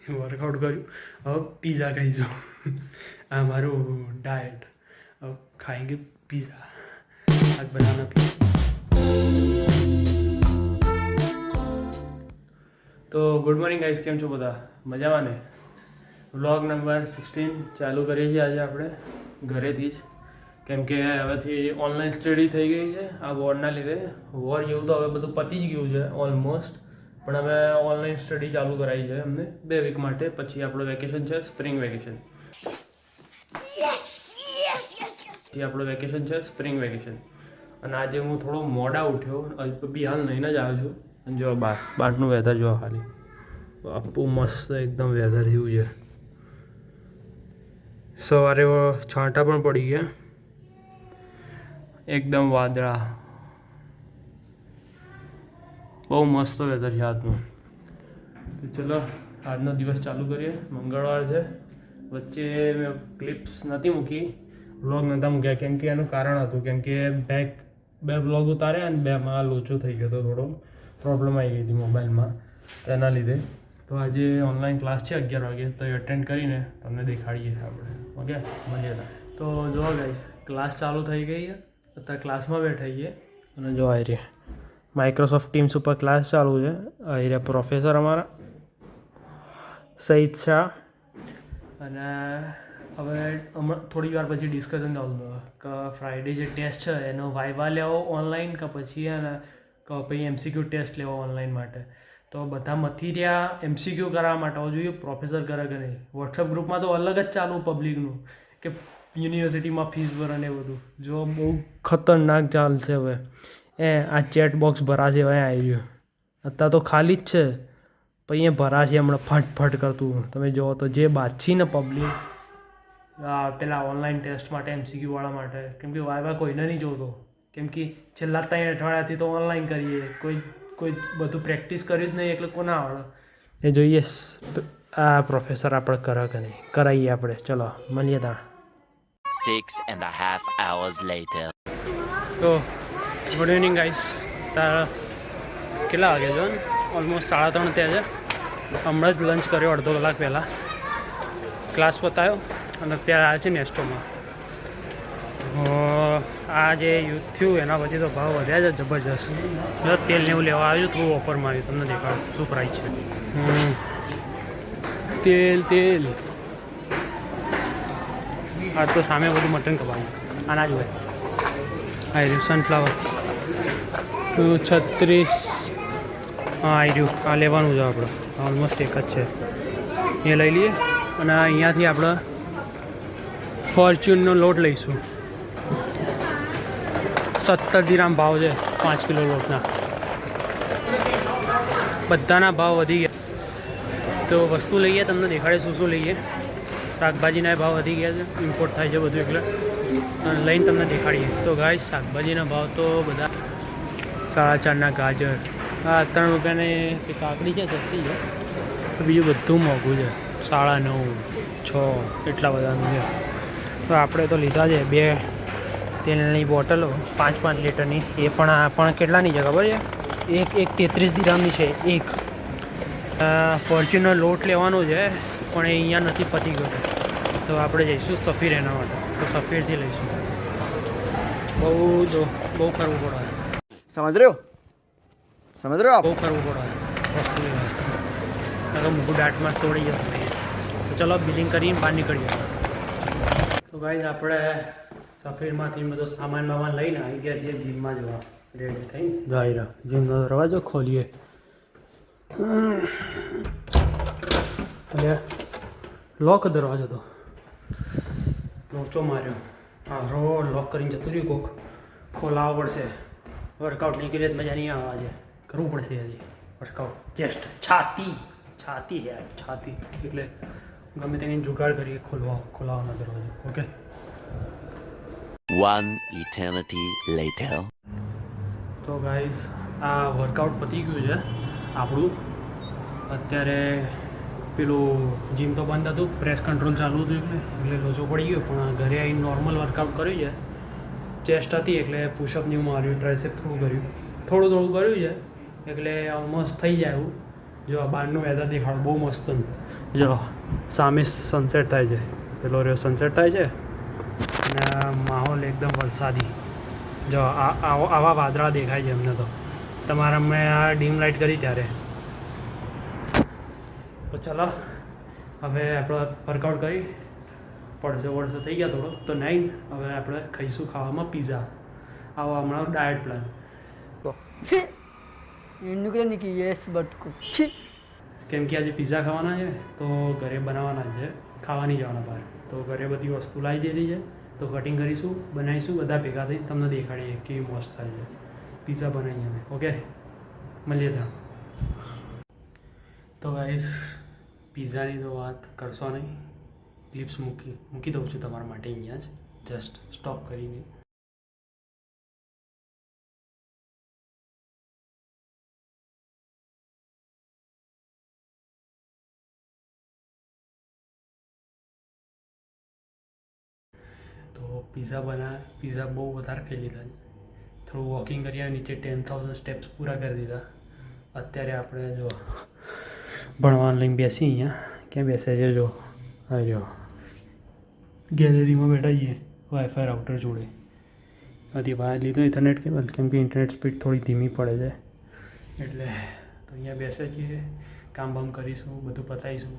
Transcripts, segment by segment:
Workout કર્યું, હવે pizza ખાઈશું. આ મારું ડાયટ. હવે ખાएंगे પીઝા. आज बनाना पीज़ा. તો ગુડ મોર્નિંગ ગાઈસ, કેમ છો બધા? મજામાં ને? વ્લોગ નંબર 16 ચાલુ કરીએ છીએ આજે આપણે ઘરેથી જ, કેમ કે હવેથી ઓનલાઈન સ્ટડી થઈ ગઈ છે આ વોરના લીધે. વોર જેવું તો હવે બધું પતી જ ગયું છે ઓલમોસ્ટ, પણ હવે ઓનલાઈન સ્ટડી ચાલુ કરાવી છે અમને 2 વીક માટે. પછી આપણું વેકેશન છે, સ્પ્રિંગ વેકેશન. આપણું વેકેશન છે સ્પ્રિંગ વેકેશન. અને આજે હું થોડો મોડા ઉઠ્યો, બી હાલ નહીં જ આવ્યો છું. અને જો બહારનું વેધર જો ખાલી બાપુ મસ્ત એકદમ વેધર થયું છે. સવારે છાંટા પણ પડી ગયા, એકદમ વાદળા. બહુ મસ્ત વેધર છે આજનું. તો ચલો આજનો દિવસ ચાલુ કરીએ. મંગળવાર છે. વચ્ચે મેં ક્લિપ્સ નથી મૂકી, વ્લોગ નહોતા મૂક્યા, કેમ કે એનું કારણ હતું કેમ કે બે વ્લોગ ઉતાર્યા અને 2માં લોચો થઈ ગયો હતો. થોડો પ્રોબ્લેમ આવી ગઈ હતી મોબાઈલમાં, તેના લીધે. તો આજે ઓનલાઈન ક્લાસ છે 11 વાગે, તો એ અટેન્ડ કરીને તમને દેખાડીએ આપણે. ઓકે, મળીએ. તો જો ગાઈસ, ક્લાસ ચાલુ થઈ ગઈ છે. અત્યારે ક્લાસમાં બેઠા છીએ અને જો આવી રહ્યા માઇક્રોસોફ્ટ ટીમ્સ ઉપર ક્લાસ ચાલુ છે. આવી રહ્યા પ્રોફેસર અમારા સઈદ શાહ. અને હવે હમણાં થોડી વાર પછી ડિસ્કશન ચાલતું કે ફ્રાઈડે જે ટેસ્ટ છે એનો વાઇવા લેવો ઓનલાઈન કે પછી MCQ ટેસ્ટ લેવો ઓનલાઈન માટે. તો બધા મથી રહ્યા MCQ કરાવવા માટે. હવે જોઈએ પ્રોફેસર કરે કે નહીં. વોટ્સઅપ ગ્રુપમાં તો અલગ જ ચાલુ પબ્લિકનું કે યુનિવર્સિટીમાં ફીસ ભરે ને બધું. જો બહુ ખતરનાક ચાલશે હવે. આ ચેટ બોક્સ ભરાશે હવે આવી રહ્યું. અત્યારે તો ખાલી જ છે, પણ અહીંયા ભરાશે હમણાં ફટ કરતું. તમે જુઓ તો જે બાછી ને પબ્લિક પેલા ઓનલાઈન ટેસ્ટ માટે MCQ વાળા માટે, કેમ કે વાયવા કોઈને નહીં જોતો, કેમ કે છેલ્લા 3 અઠવાડિયાથી તો ઓનલાઈન કરીએ. કોઈ બધું પ્રેક્ટિસ કર્યું જ નહીં, એટલે કોના આવડે એ જોઈએ. આ પ્રોફેસર આપણે કરે કે નહીં કરાવીએ આપણે. ચલો મળીએ ત્યાં. 6.5 hours later. તો ગુડ ઇવનિંગ ગાઈસ. તારા કેટલા વાગે છો? ઓલમોસ્ટ 3:30 થયા છે. હમણાં જ લંચ કર્યો અડધો કલાક પહેલાં. ક્લાસ પતાવ્યો અને અત્યારે આવ્યા છે નેસ્ટોમાં. આ જે યુથ થયું એના પછી તો ભાવ વધ્યા છે જબરજસ્ત. તેલ ને એવું લેવા આવ્યું, થોડું ઓફરમાં આવ્યું. તમને દેખાડું શું પ્રાઇસ છે. તેલ આ તો સામે બધું મટન કપાયું. આના જ હોય. આ રહ્યું સનફ્લાવર 36. હા આવી રહ્યું. આ લેવાનું છે આપણે. ઓલમોસ્ટ એક જ છે, એ લઈ લઈએ. અને અહીંયાથી આપણે ફોર્ચ્યુનનો લોટ લઈશું. 70 દિરહામ ભાવ છે 5 કિલો લોટના. બધાના ભાવ વધી ગયા. તો વસ્તુ લઈએ, તમને દેખાડે શું લઈએ. શાકભાજીના ભાવ વધી ગયા છે, ઇમ્પોર્ટ થાય છે બધું, એટલે લઈને તમને દેખાડીએ. તો ગાઈસ, શાકભાજીના ભાવ તો બધા 4.5 ગાજર, 3 રૂપિયાની કાકડી છે, સસ્તી છે. બીજું બધું મોંઘું છે, 9.5, 6 એટલા બધાનું છે. તો આપણે તો લીધા છે 2 તેલની બોટલો 5 લીટરની. એ પણ કેટલાની છે ખબર છે? એક 33 દિરહામની છે એક. ફોર્ચ્યુનર લોટ લેવાનો છે, પણ એ અહીંયા નથી પતી ગયો. તો આપણે જઈશું સફીર એના માટે. તો સફીરથી લઈશું. બહુ કરવું પડે. સમજ રહ્યો આપ? બહુ કરવું પડે વસ્તુ લેવા. મોટું દાંતમાં તોડી જતું. તો ચલો બિલિંગ કરીને બહાર નીકળીએ. તો ગાઈઝ, આપણે સફીરમાંથી બધો સામાન લઈને આવી ગયા છીએ જીમમાં જવા. રેડી થઈને જાહેરા જીમનો દરવાજો ખોલીએ. એટલે લોક દરવાજો તો લોચો માર્યો. હા, રોડ લોક કરીને જતું રહ્યું. કોક ખોલાવવો પડશે. વર્કઆઉટ નહીં કરીએ તો મજા નહીં આવે. આજે કરવું પડશે. હજી વર્કઆઉટ ચેસ્ટ, છાતી એટલે ગમે તેને જુગાડ કરીએ ખોલાવવાનો દરવાજો. ઓકે. 1 eternity later. તો ગાઈઝ, આ વર્કઆઉટ પતી ગયું છે આપણું. અત્યારે પેલું જીમ તો બંધ હતું, પ્રેસ કંટ્રોલ ચાલુ હતું, એટલે લોચો પડી ગયો. પણ ઘરે આવીને નોર્મલ વર્કઆઉટ કર્યું છે. ચેસ્ટ હતી એટલે પુશઅપ ને એવું માર્યું, ટ્રાયસેપ થોડું કર્યું છે, એટલે ઓલમોસ્ટ થઈ જાય એવું. જો આ બહારનું વેધર દેખાડો બહુ મસ્ત જો સામે સનસેટ થાય છે પેલો રહ્યો સનસેટ થાય છે અને માહોલ એકદમ વરસાદી જો આવા વાદળા દેખાય છે અમને તો તમારા મેં આ ડીમ લાઇટ કરી ત્યારે તો ચાલો હવે આપણે વર્કઆઉટ કરી પડશે વળસો થઈ ગયા થોડો તો નહીં હવે આપણે ખાઈશું ખાવામાં પીઝા આવો હમણાં ડાયટ પ્લાન કેમ કે આજે પીઝા ખાવાના છે તો ઘરે બનાવવાના છે ખાવા નહીં જવાના બહાર તો ઘરે બધી વસ્તુ લાવી દીધી છે તો કટિંગ કરીશું બનાવીશું બધા ભેગા થઈ તમને દેખાડીએ કેવી મસ્ત થાય છે પીઝા બનાવીએ અમે ઓકે મળીએ ત્યાં તો ગાઈસ પીઝાની તો વાત કરશો નહીં ક્લિપ્સ મૂકી દઉં છું તમારા માટે અહીંયા જ જસ્ટ સ્ટોપ કરીને તો પીઝા બહુ વધારે ખાઈ લીધા છે થોડું વોકિંગ કર્યા નીચે 10,000 સ્ટેપ્સ પૂરા કરી દીધા અત્યારે આપણે જો ભણવાનું લઈને બેસી અહીંયા ક્યાં બેસે છે જો જો ગેલેરીમાં બેઠા છીએ વાઈફાઈ રાઉટર જોડે હજી બહાર લીધું ઇન્ટરનેટ કેબલ કેમ કે ઇન્ટરનેટ સ્પીડ થોડી ધીમી પડે છે એટલે તો અહીંયા બેસે છીએ કામ બામ કરીશું બધું પતાવીશું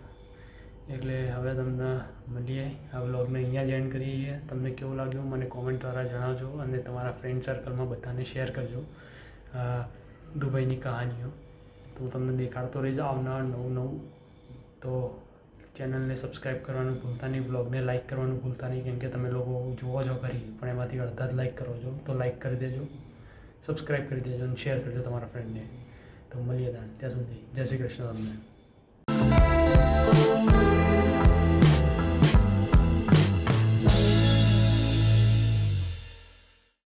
એટલે હવે તમને મળીએ આ વ્લોગને અહીંયા જ એન્ડ કરીએ છીએ તમને કેવું લાગ્યું મને કોમેન્ટ દ્વારા જણાવજો અને તમારા ફ્રેન્ડ સર્કલમાં બધાને શેર કરજો દુબઈની કહાનીઓ તો હું તમને દેખાડતો રહીશ આવનાર નવું તો ચેનલને સબસ્ક્રાઈબ કરવાનું ભૂલતા નહીં વ્લોગને લાઇક કરવાનું ભૂલતા નહીં કેમ કે તમે લોકો જુઓ છો ખરી પણ એમાંથી અડધા જ લાઇક કરો છો તો લાઇક કરી દેજો સબસ્ક્રાઈબ કરી દેજો અને શેર કરજો તમારા ફ્રેન્ડને તો મળીએ ત્યાં સુધી જય શ્રી કૃષ્ણ તમને